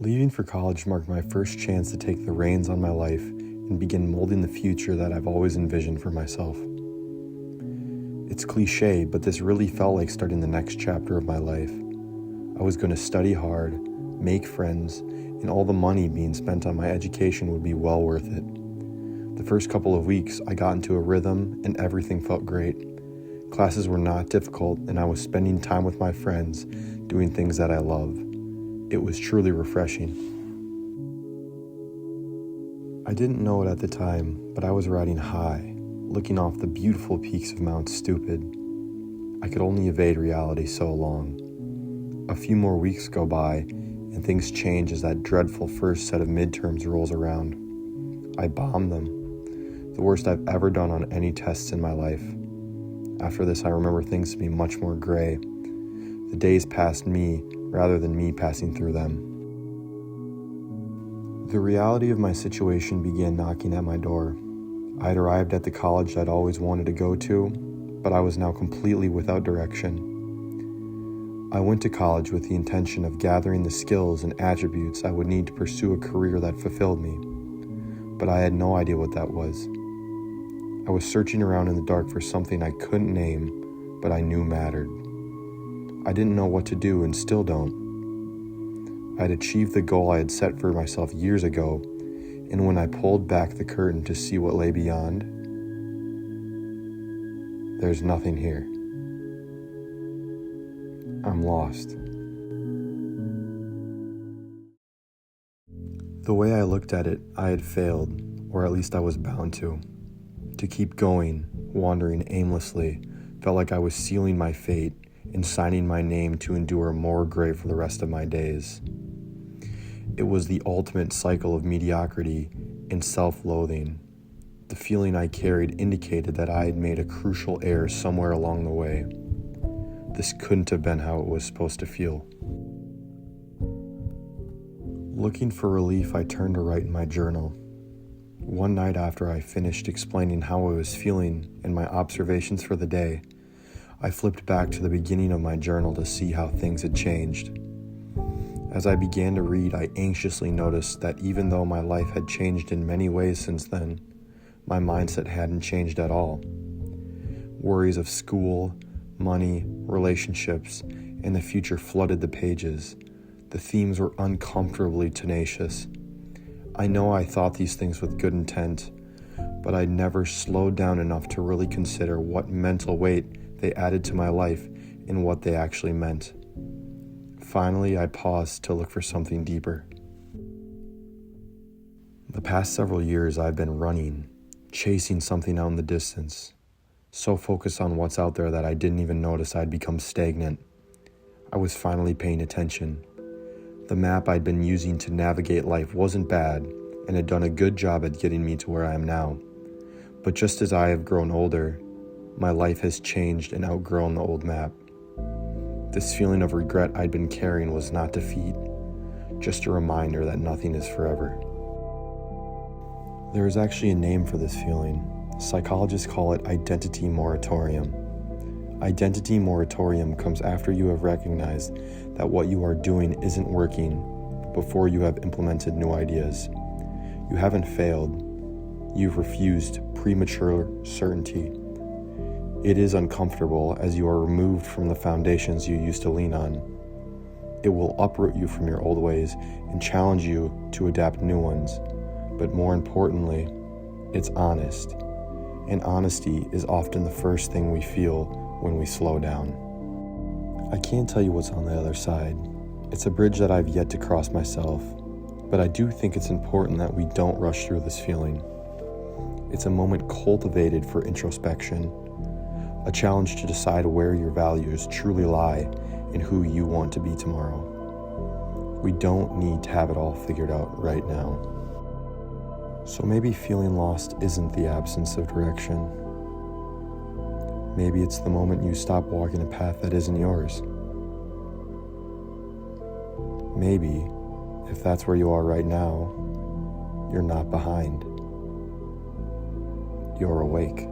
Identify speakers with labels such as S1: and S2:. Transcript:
S1: Leaving for college marked my first chance to take the reins on my life and begin molding the future that I've always envisioned for myself. It's cliche, but this really felt like starting the next chapter of my life. I was going to study hard, make friends, and all the money being spent on my education would be well worth it. The first couple of weeks, I got into a rhythm and everything felt great. Classes were not difficult, and I was spending time with my friends, doing things that I love. It was truly refreshing. I didn't know it at the time, but I was riding high, looking off the beautiful peaks of Mount Stupid. I could only evade reality so long. A few more weeks go by, and things change as that dreadful first set of midterms rolls around. I bombed them, the worst I've ever done on any tests in my life. After this, I remember things to be much more gray. The days passed me rather than me passing through them. The reality of my situation began knocking at my door. I had arrived at the college I'd always wanted to go to, but I was now completely without direction. I went to college with the intention of gathering the skills and attributes I would need to pursue a career that fulfilled me, but I had no idea what that was. I was searching around in the dark for something I couldn't name, but I knew mattered. I didn't know what to do and still don't. I had achieved the goal I had set for myself years ago, and when I pulled back the curtain to see what lay beyond, there's nothing here. I'm lost. The way I looked at it, I had failed, or at least I was bound to. To keep going, wandering aimlessly, felt like I was sealing my fate and signing my name to endure more gray for the rest of my days. It was the ultimate cycle of mediocrity and self-loathing. The feeling I carried indicated that I had made a crucial error somewhere along the way. This couldn't have been how it was supposed to feel. Looking for relief, I turned to write in my journal. One night after I finished explaining how I was feeling and my observations for the day, I flipped back to the beginning of my journal to see how things had changed. As I began to read, I anxiously noticed that even though my life had changed in many ways since then, my mindset hadn't changed at all. Worries of school, money, relationships, and the future flooded the pages. The themes were uncomfortably tenacious. I know I thought these things with good intent, but I never slowed down enough to really consider what mental weight they added to my life and what they actually meant. Finally, I paused to look for something deeper. The past several years, I've been running, chasing something out in the distance, so focused on what's out there that I didn't even notice I'd become stagnant. I was finally paying attention. The map I'd been using to navigate life wasn't bad and had done a good job at getting me to where I am now. But just as I have grown older, my life has changed and outgrown the old map. This feeling of regret I'd been carrying was not defeat, just a reminder that nothing is forever. There is actually a name for this feeling. Psychologists call it identity moratorium. Identity moratorium comes after you have recognized that what you are doing isn't working before you have implemented new ideas. You haven't failed. You've refused premature certainty. It is uncomfortable as you are removed from the foundations you used to lean on. It will uproot you from your old ways and challenge you to adapt new ones. But more importantly, it's honest. And honesty is often the first thing we feel when we slow down. I can't tell you what's on the other side. It's a bridge that I've yet to cross myself, but I do think it's important that we don't rush through this feeling. It's a moment cultivated for introspection, a challenge to decide where your values truly lie and who you want to be tomorrow. We don't need to have it all figured out right now. So maybe feeling lost isn't the absence of direction. Maybe it's the moment you stop walking a path that isn't yours. Maybe, if that's where you are right now, you're not behind. You're awake.